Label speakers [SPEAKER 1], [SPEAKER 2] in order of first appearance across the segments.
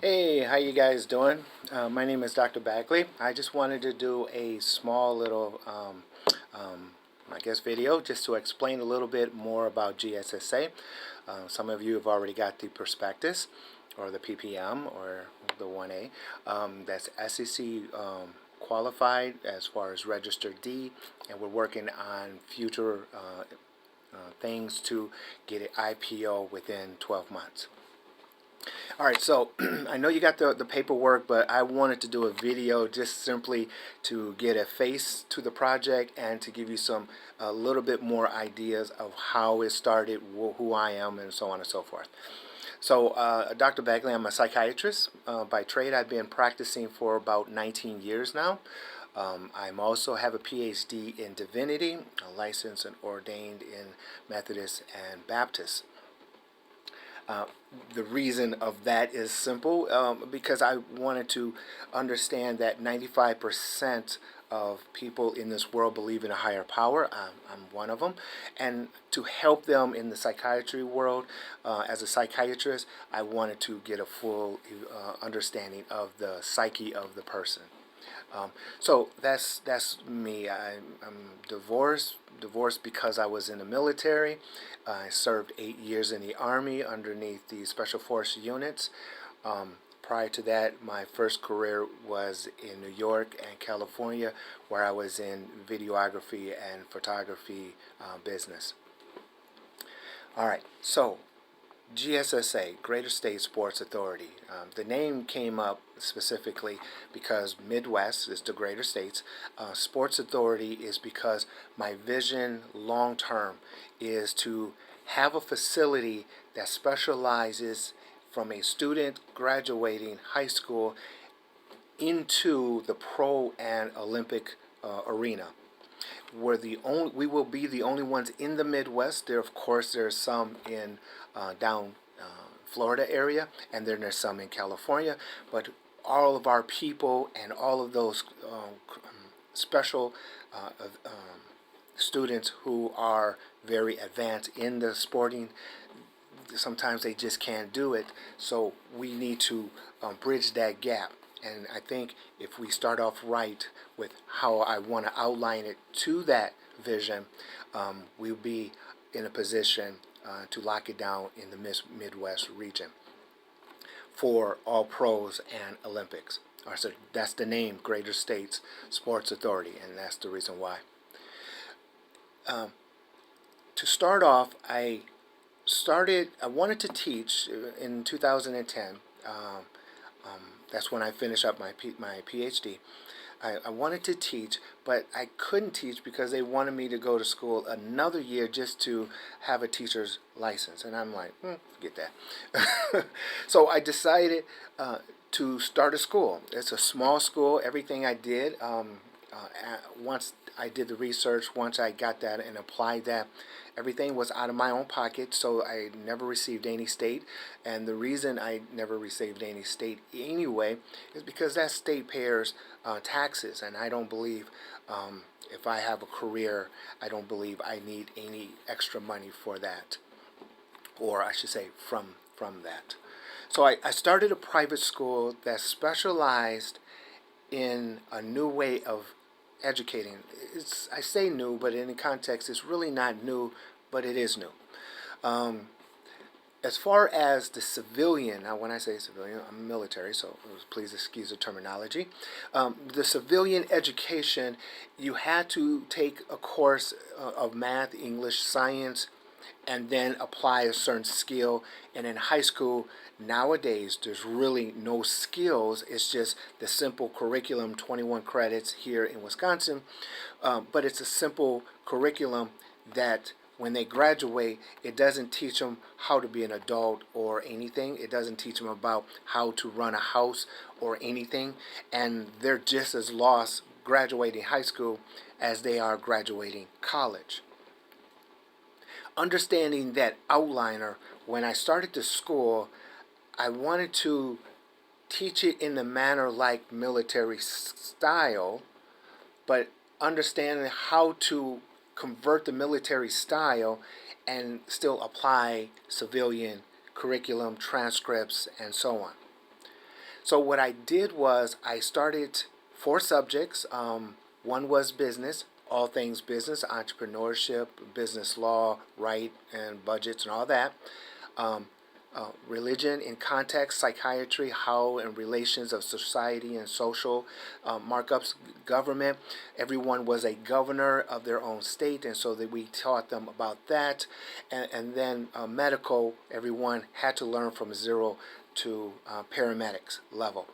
[SPEAKER 1] Hey, how you guys doing? My name is Dr. Bagley. I just wanted to do a small little, I guess, video just to explain a little bit more about GSSA. Some of you have already got the prospectus or the PPM or the 1A. That's SEC qualified as far as registered D, and we're working on future things to get an IPO within 12 months. All right, so I know you got the paperwork, but I wanted to do a video just simply to get a face to the project and to give you a little bit more ideas of how it started, who I am, and so on and so forth. So, Dr. Bagley, I'm a psychiatrist by trade. I've been practicing for about 19 years now. I also have a PhD in divinity, licensed and ordained in Methodist and Baptist. The reason of that is simple, because I wanted to understand that 95% of people in this world believe in a higher power. I'm one of them. And to help them in the psychiatry world, as a psychiatrist, I wanted to get a full understanding of the psyche of the person. So that's me. I'm divorced because I was in the military. I served 8 years in the Army underneath the Special Force units. Prior to that, my first career was in New York and California, where I was in videography and photography business. All right, so GSSA, Greater State Sports Authority. The name came up specifically because Midwest is the Greater States. Sports Authority is because my vision long term is to have a facility that specializes from a student graduating high school into the pro and Olympic arena. We will be the only ones in the Midwest. There, of course, there's some in down Florida area, and then there's some in California. But all of our people and all of those special students who are very advanced in the sporting, sometimes they just can't do it. So we need to bridge that gap. And I think if we start off right with how I want to outline it to that vision, we'll be in a position to lock it down in the Midwest region for all pros and Olympics. So that's the name, Greater States Sports Authority, and that's the reason why. To start off, I wanted to teach in 2010. That's when I finished up my PhD. I wanted to teach, but I couldn't teach because they wanted me to go to school another year just to have a teacher's license. And I'm like, forget that. So I decided to start a school. It's a small school. Everything I did, once I did the research, once I got that and applied that, everything was out of my own pocket, so I never received any state. And the reason I never received any state anyway is because that state pays taxes, and I don't believe, if I have a career, I don't believe I need any extra money for that, or I should say from that. So I started a private school that specialized in a new way of educating. I say new, but in the context, it's really not new, but it is new. As far as the civilian, now when I say civilian, I'm military, so please excuse the terminology. The civilian education, you had to take a course of math, English, science, and then apply a certain skill. And in high school, nowadays, there's really no skills. It's just the simple curriculum, 21 credits here in Wisconsin. But it's a simple curriculum that when they graduate, it doesn't teach them how to be an adult or anything. It doesn't teach them about how to run a house or anything. And they're just as lost graduating high school as they are graduating college. Understanding that outliner, when I started the school, I wanted to teach it in the manner like military style, but understanding how to convert the military style and still apply civilian curriculum, transcripts, and so on. So what I did was I started 4 subjects. One was business, all things business, entrepreneurship, business law, right, and budgets and all that. Um, Religion in context, psychiatry, how and relations of society and social markups, government. Everyone was a governor of their own state, and so that we taught them about that. And then medical, everyone had to learn from zero to paramedics level.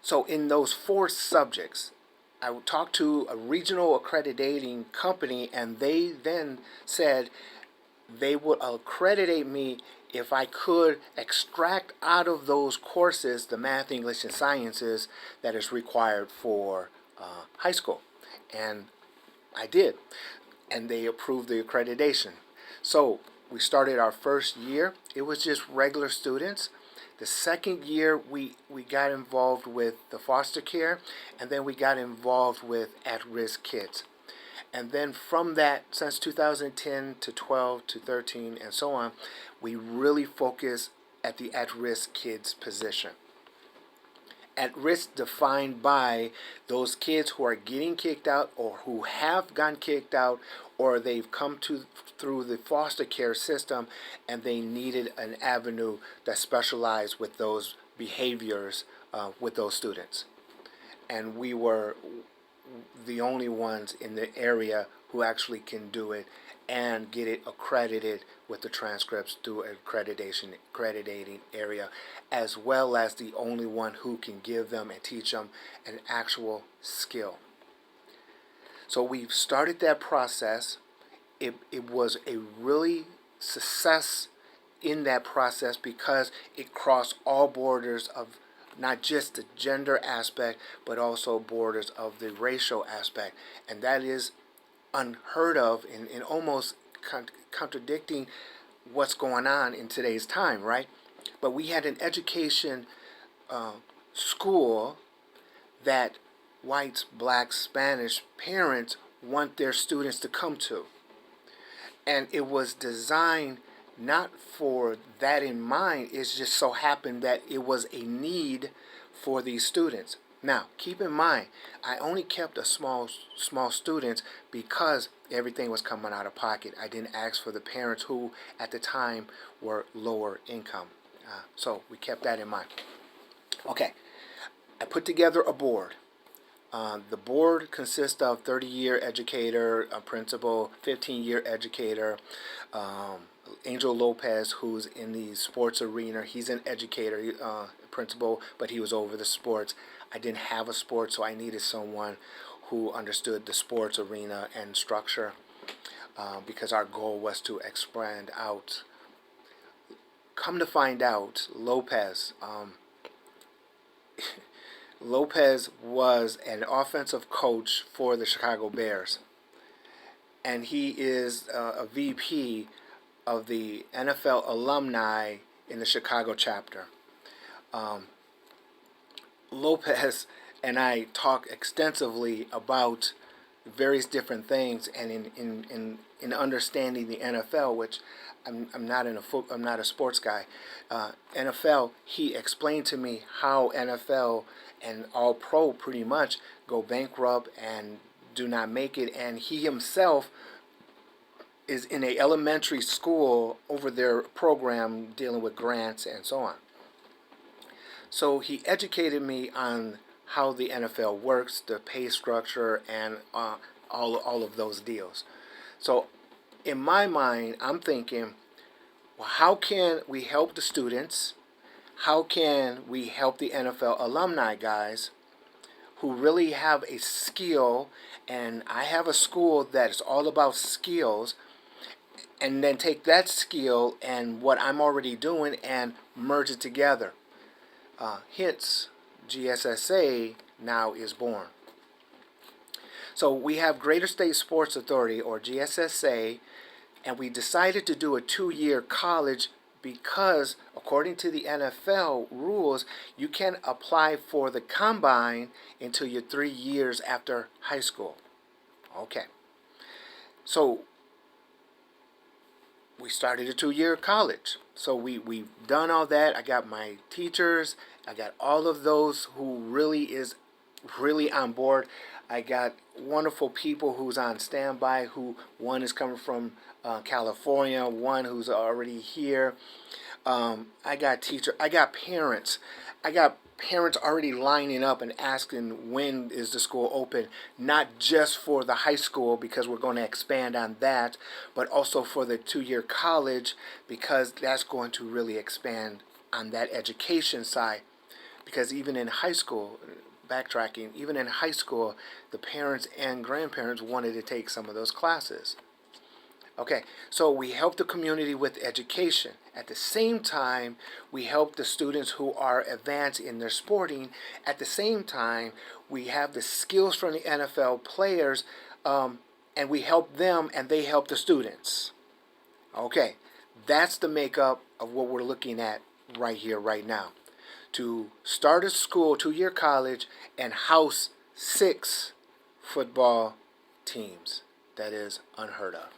[SPEAKER 1] So in those 4 subjects, I would talk to a regional accrediting company, and they then said they would accreditate me if I could extract out of those courses the math, English, and sciences that is required for high school. And I did. And they approved the accreditation. So we started our first year. It was just regular students. The second year, we got involved with the foster care, and then we got involved with at-risk kids. And then from that, since 2010 to 12 to 13 and so on, we really focus at the at-risk kids position. At risk defined by those kids who are getting kicked out or who have gotten kicked out, or they've come through the foster care system and they needed an avenue that specialized with those behaviors with those students. And we were the only ones in the area who actually can do it and get it accredited with the transcripts through accrediting area, as well as the only one who can give them and teach them an actual skill. So we've started that process. It was a really success in that process because it crossed all borders of not just the gender aspect, but also borders of the racial aspect. And that is unheard of and almost contradicting what's going on in today's time, right? But we had an education school that whites, blacks, Spanish parents want their students to come to. And it was designed not for that in mind. It just so happened that it was a need for these students. Now, keep in mind, I only kept a small students because everything was coming out of pocket. I didn't ask for the parents who, at the time, were lower income. So we kept that in mind. Okay, I put together a board. The board consists of 30-year educator, a principal, 15-year educator, Angel Lopez, who's in the sports arena. He's an educator, principal, but he was over the sports. I didn't have a sport, so I needed someone who understood the sports arena and structure because our goal was to expand out. Come to find out, Lopez was an offensive coach for the Chicago Bears, and he is a VP of the NFL alumni in the Chicago chapter. Lopez and I talk extensively about various different things, and in understanding the NFL, which I'm not a sports guy. NFL, he explained to me how NFL and all pro pretty much go bankrupt and do not make it, and he himself is in a elementary school over their program dealing with grants and so on. So he educated me on how the NFL works, the pay structure, and all of those deals. So in my mind, I'm thinking, well, how can we help the students? How can we help the NFL alumni guys who really have a skill? And I have a school that is all about skills, and then take that skill and what I'm already doing and merge it together. Hence, GSSA now is born. So we have Greater State Sports Authority, or GSSA, and we decided to do a 2-year college because, according to the NFL rules, you can apply for the combine until you're 3 years after high school. Okay. So we started a 2-year college. So we've done all that. I got my teachers. I got all of those who really on board. I got wonderful people who's on standby. Who one is coming from California, one who's already here. I got teacher. I got parents. I got parents already lining up and asking when is the school open, not just for the high school because we're going to expand on that, but also for the 2-year college because that's going to really expand on that education side. Because even in high school, backtracking, even in high school, the parents and grandparents wanted to take some of those classes. Okay, so we help the community with education. At the same time, we help the students who are advanced in their sporting. At the same time, we have the skills from the NFL players, and we help them and they help the students. Okay, that's the makeup of what we're looking at right here, right now. To start a school, 2-year college, and house 6 football teams. That is unheard of.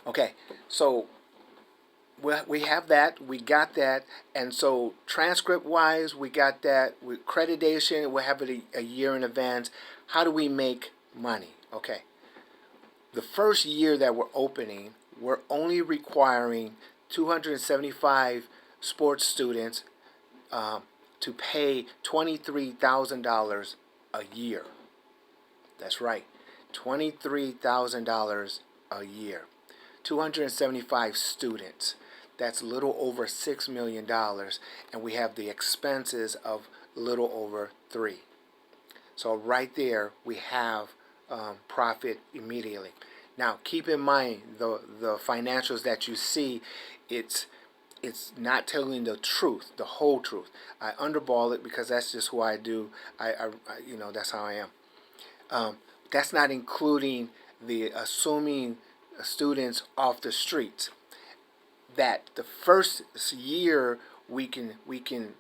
[SPEAKER 1] Okay, so we have that, we got that, and so transcript-wise, we got that. With accreditation, we have it a year in advance. How do we make money? Okay, the first year that we're opening, we're only requiring 275 sports students to pay $23,000 a year. That's right, $23,000 a year. 275 students. That's a little over $6 million, and we have the expenses of a little over 3. So right there, we have profit immediately. Now, keep in mind the financials that you see. It's not telling the truth, the whole truth. I underball it because that's just who I do. I that's how I am. That's not including the assuming students off the streets. That the first year we can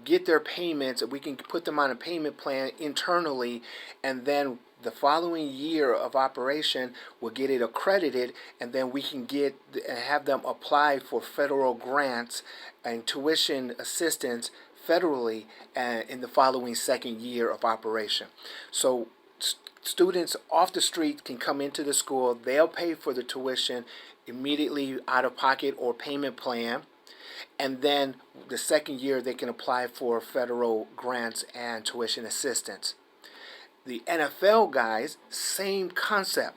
[SPEAKER 1] get their payments, we can put them on a payment plan internally, and then the following year of operation we'll get it accredited, and then we can get and have them apply for federal grants and tuition assistance federally in the following second year of operation. So students off the street can come into the school. They'll pay for the tuition immediately out of pocket or payment plan, and then the second year they can apply for federal grants and tuition assistance. The NFL guys, same concept.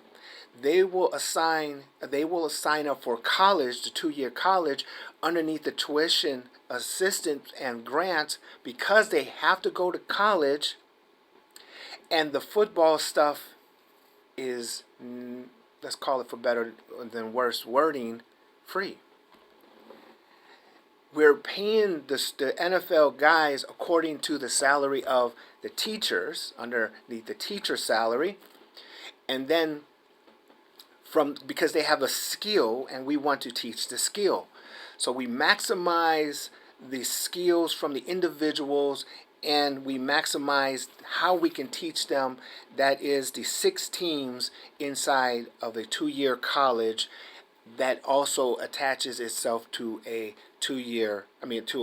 [SPEAKER 1] They will sign up for college, the 2-year college, underneath the tuition assistance and grants because they have to go to college. And the football stuff is, let's call it for better than worse wording, free. We're paying the NFL guys according to the salary of the teachers, underneath the teacher salary, and then because they have a skill and we want to teach the skill. So we maximize the skills from the individuals and we maximize how we can teach them. That is the 6 teams inside of a 2-year college that also attaches itself to a to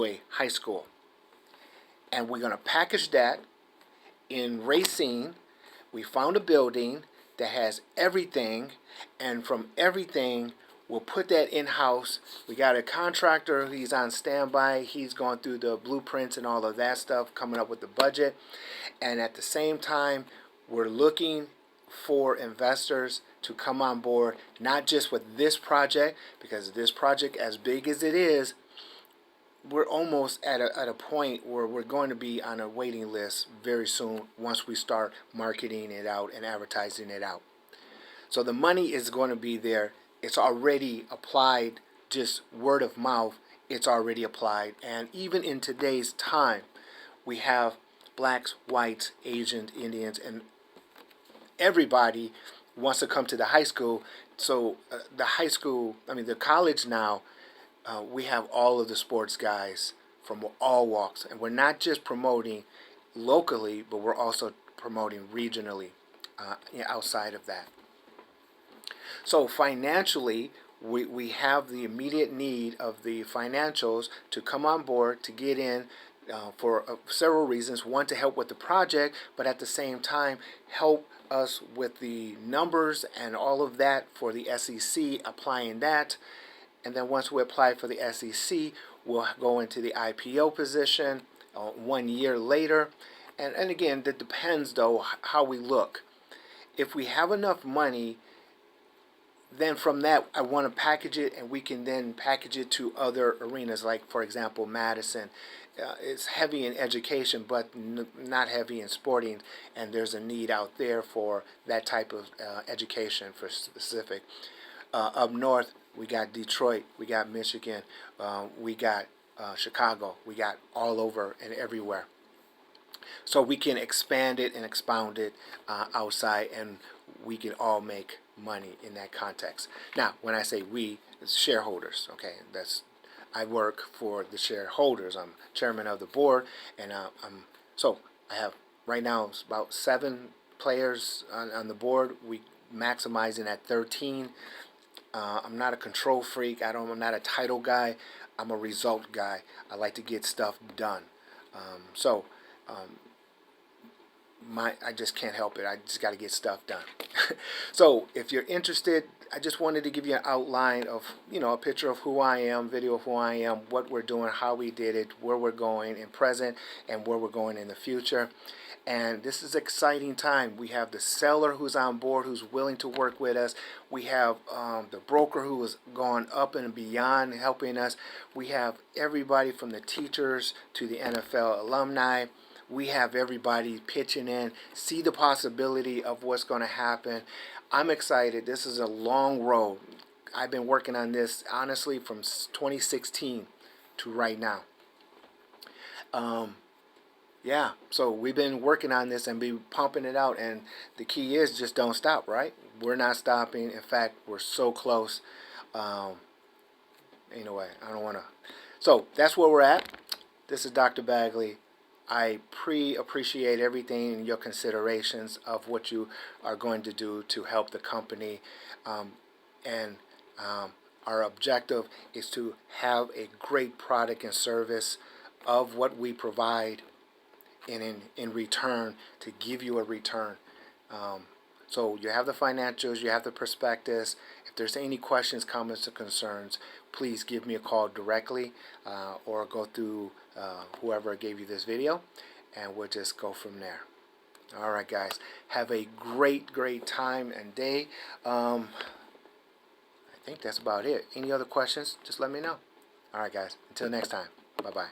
[SPEAKER 1] a high school. And we're going to package that in Racine. We found a building that has everything, and from everything, we'll put that in-house. We got a contractor, he's on standby, he's going through the blueprints and all of that stuff, coming up with the budget. And at the same time, we're looking for investors to come on board, not just with this project, because this project, as big as it is, we're almost at a point where we're going to be on a waiting list very soon once we start marketing it out and advertising it out. So the money is going to be there. It's already applied, just word of mouth, it's already applied. And even in today's time, we have blacks, whites, Asians, Indians, and everybody wants to come to the high school. So the college now, we have all of the sports guys from all walks. And we're not just promoting locally, but we're also promoting regionally outside of that. So financially, we have the immediate need of the financials to come on board to get in for several reasons. One, to help with the project, but at the same time help us with the numbers and all of that for the SEC, applying that. And then once we apply for the SEC, we'll go into the IPO position 1 year later. And again, that depends though how we look. If we have enough money, then from that I want to package it, and we can then package it to other arenas, like for example Madison. It's heavy in education but not heavy in sporting, and there's a need out there for that type of education for specific. Up north we got Detroit, we got Michigan, we got Chicago, we got all over and everywhere. So we can expand it and expound it outside, and we can all make money in that context. Now, when I say we, it's shareholders. Okay, I work for the shareholders. I'm chairman of the board, and I have right now it's about 7 players on the board. We maximizing at 13. I'm not a control freak. I'm not a title guy. I'm a result guy. I like to get stuff done. I just can't help it. I just got to get stuff done. So if you're interested, I just wanted to give you an outline of, a picture of who I am, video of who I am, what we're doing, how we did it, where we're going in present, and where we're going in the future. And this is an exciting time. We have the seller who's on board, who's willing to work with us. We have the broker who has gone up and beyond helping us. We have everybody from the teachers to the NFL alumni. We have everybody pitching in, see the possibility of what's going to happen. I'm excited. This is a long road. I've been working on this, honestly, from 2016 to right now. Yeah, so we've been working on this and be pumping it out, and the key is just don't stop, right? We're not stopping. In fact, we're so close. Anyway, I don't want to. So that's where we're at. This is Dr. Bagley. I appreciate everything in your considerations of what you are going to do to help the company. And our objective is to have a great product and service of what we provide, and in return to give you a return. So you have the financials, you have the prospectus. If there's any questions, comments, or concerns, please give me a call directly or go through whoever gave you this video, and we'll just go from there. All right, guys. Have a great time and day. I think that's about it. Any other questions, just let me know. All right, guys. Until next time. Bye-bye.